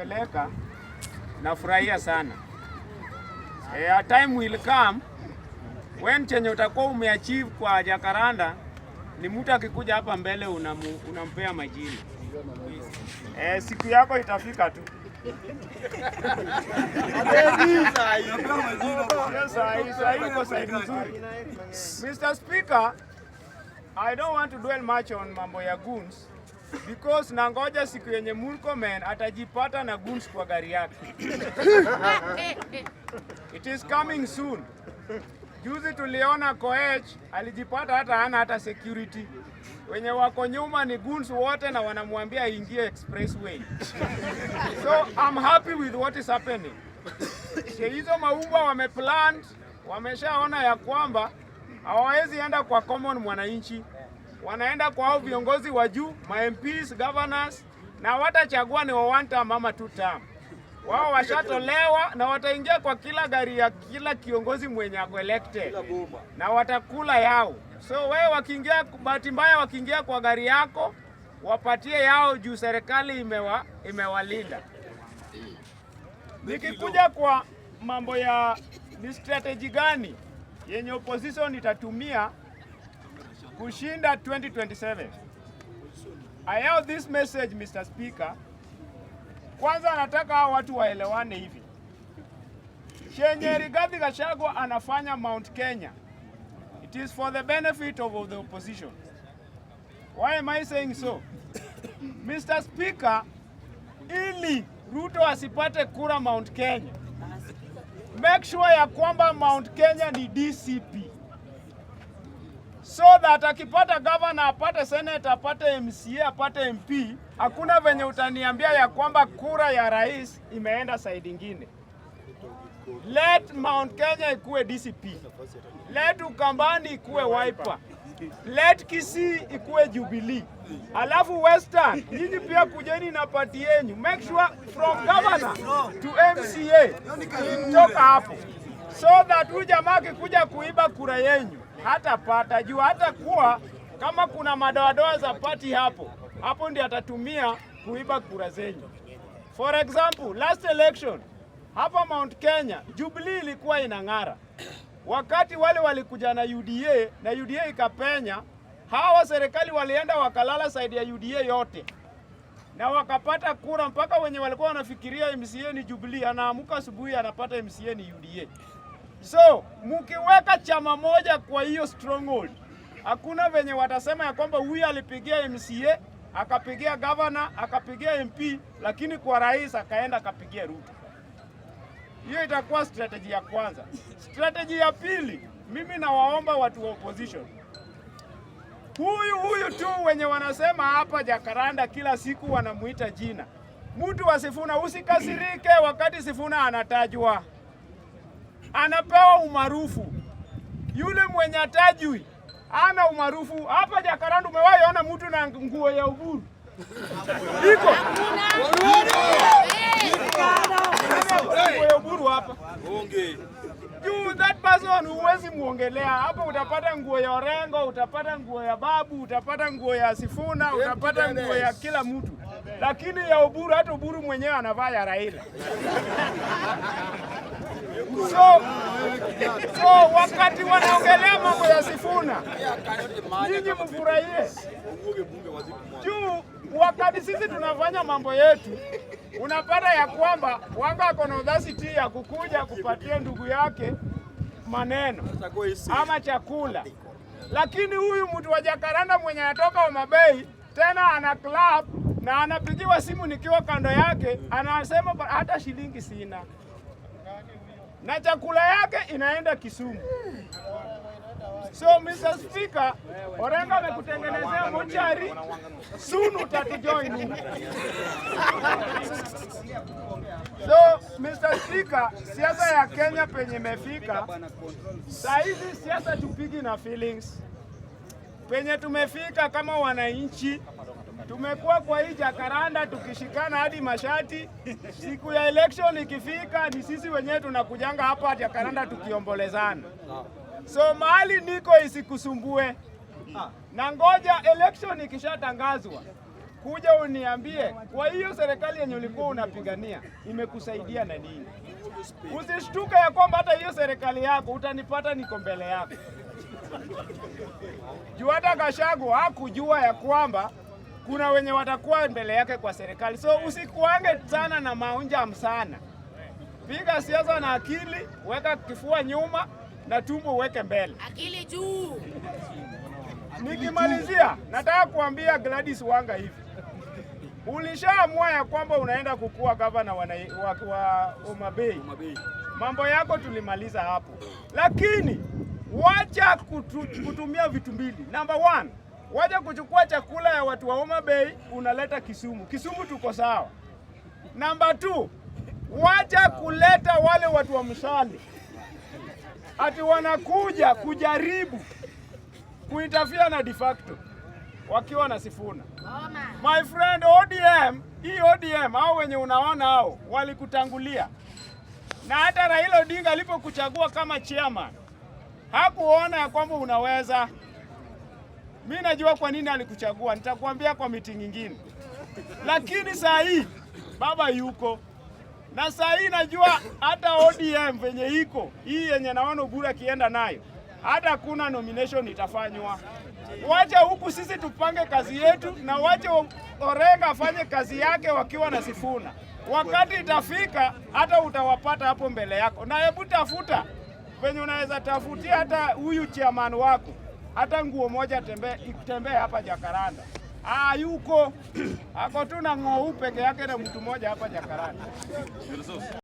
mnanipeleka nafurahia sana. A time will come when chenye utakuwa umeachieve kwa Jacaranda ni mtu akikuja hapa mbele unampea majina. Siku yako itafika tu. Mr. Speaker, I don't want to dwell much on mambo ya goons because nangoja siku yenye Murkomen atajipata na goons kwa gari yake. It is coming soon. Juzi tuliona Koech alijipata hata security. Wenye wako nyuma ni goons wote na wanamwambia ingie expressway. So I'm happy with what is happening. Hizo maubwa wameplant, wameshaona ya kwamba hawawezi enda kwa common mwananchi. Wanaenda kwa hao viongozi wa juu, ma MPs, governors, na watachagua ni wa one term ama two term. Wao washatolewa na wataingia kwa kila gari ya kila kiongozi mwenye ako elected na watakula yao. So wewe wakiingia, bahati mbaya wakiingia kwa gari yako, wapatie yao juu serikali imewalinda. Nikikuja kwa mambo ya ni strategy gani yenye opposition itatumia kushinda 2027. I have this message, Mr. Speaker. Kwanza nataka hao watu waelewane hivi. Chenye Rigathi Gachagua anafanya Mount Kenya, it is for the benefit of the opposition. Why am I saying so? Mr. Speaker, ili Ruto asipate kura Mount Kenya, make sure ya kwamba Mount Kenya ni DCP. So that akipata governor, apate senator, apate MCA, apate MP, hakuna venye utaniambia ya kwamba kura ya rais imeenda side ingine. Let Mount Kenya ikuwe DCP. Let Ukambani ikuwe Wiper. Let Kisii ikuwe Jubilee. Alafu Western, nyinyi pia kujeni na party yenu. Make sure from governor to MCA kutoka hapo. So that huyu jamaa akikuja kuiba kura yenu hatapata juu, hata kuwa kama kuna madoadoa za party hapo ndiyo atatumia kuiba kura zenyu. For example, last election hapa Mount Kenya, Jubilee ilikuwa inang'ara. Wakati wale walikuja na UDA ikapenya, hawa serikali walienda wakalala side ya UDA yote na wakapata kura, mpaka wenye walikuwa wanafikiria MCA ni Jubilee, anaamuka asubuhi anapata MCA ni UDA. So, mukiweka chama moja kwa hiyo stronghold, hakuna venye watasema ya kwamba huyu alipigia MCA, akapigia governor, akapigia MP, lakini kwa rais akaenda akapigia Ruto. Hiyo itakuwa strategy ya kwanza. Strategy ya pili, mimi nawaomba watu wa opposition. Huyu tu wenye wanasema hapa Jacaranda kila siku wanamuita jina. Mtu wa Sifuna, usikasirike wakati Sifuna anatajwa. Anapewa umaarufu. Yule mwenye atajui ana umaarufu. Hapa Jacaranda umewahi ona mtu na nguo ya Uburu? Iko. Nguo ya Uburu hapa. You, that person huwezi muongelea. Hapa utapata nguo ya Orengo, utapata nguo ya Babu, utapata nguo ya Sifuna, utapata nguo ya kila mtu. Lakini ya Uburu, hata Uburu mwenyewe anavaa ya Raila. So wakati wanaongelea mambo ya Sifuna, nyinyi mfurahie. Juu wakati sisi tunafanya mambo yetu, unapata ya kwamba wanga ako na audacity ya kukuja kupatia ndugu yake maneno ama chakula. Lakini huyu mtu wa Jacaranda mwenye anatoka Homa Bay tena ana club na anapigiwa simu nikiwa kando yake, anasema hata shilingi sina. Na chakula yake inaenda Kisumu. So Mr. Speaker, Orengo amekutengenezea mochari, soon utatujoin. So Mr. Speaker, siasa ya Kenya penye imefika, saa hizi siasa tupigi na feelings. Penye tumefika kama wananchi, tumekuwa kwa hii Jacaranda tukishikana hadi mashati. Siku ya election ikifika ni sisi wenyewe tunakujanga hapa Jacaranda tukiombolezana. So mahali niko isikusumbue. Na ngoja election ikishatangazwa, kuja uniambie kwa hiyo serikali yenye ulikuwa unapigania imekusaidia na nini. Usishtuke ya kwamba hata hiyo serikali yako utanipata niko mbele yako. Juu hata Gachagua hakujua ya kwamba kuna wenye watakuwa mbele yake kwa serikali. So usikuange sana na maunjam sana. Piga siasa na akili, weka kifua nyuma na tumbo uweke mbele. Akili juu. Nikimalizia, nataka kuambia Gladys Wanga hivi. Ulishaamua ya kwamba unaenda kukua gavana wa Homa Bay. Mambo yako tulimaliza hapo. Lakini wacha kutumia vitu mbili. Number 1, wacha kuchukua chakula ya watu wa Homa Bay unaleta Kisumu. Kisumu tuko sawa. Number 2, wacha kuleta wale watu wa Mshale ati wanakuja kujaribu kuitafia na de facto wakiwa na Sifuna. My friend, ODM, hii ODM hao wenye unaona hao walikutangulia. Na hata Raila Odinga alipokuchagua kama chairman hakuona ya kwamba unaweza. Mimi najua kwa nini alikuchagua, nitakwambia kwa meeting nyingine. Lakini saa hii baba yuko. Na saa hii najua hata ODM venye iko, hii yenye naona Oburu akienda nayo, hata kuna nomination itafanywa. Wacha huku sisi tupange kazi yetu na wacha Orenga afanye kazi yake wakiwa na Sifuna. Wakati itafika hata utawapata hapo mbele yako. Na hebu tafuta venye unaweza tafutia hata huyu chairman wako. Hata nguo moja tembee hapa Jacaranda. Yuko ako tu na ng'ou peke yake na mtu mmoja hapa Jacaranda.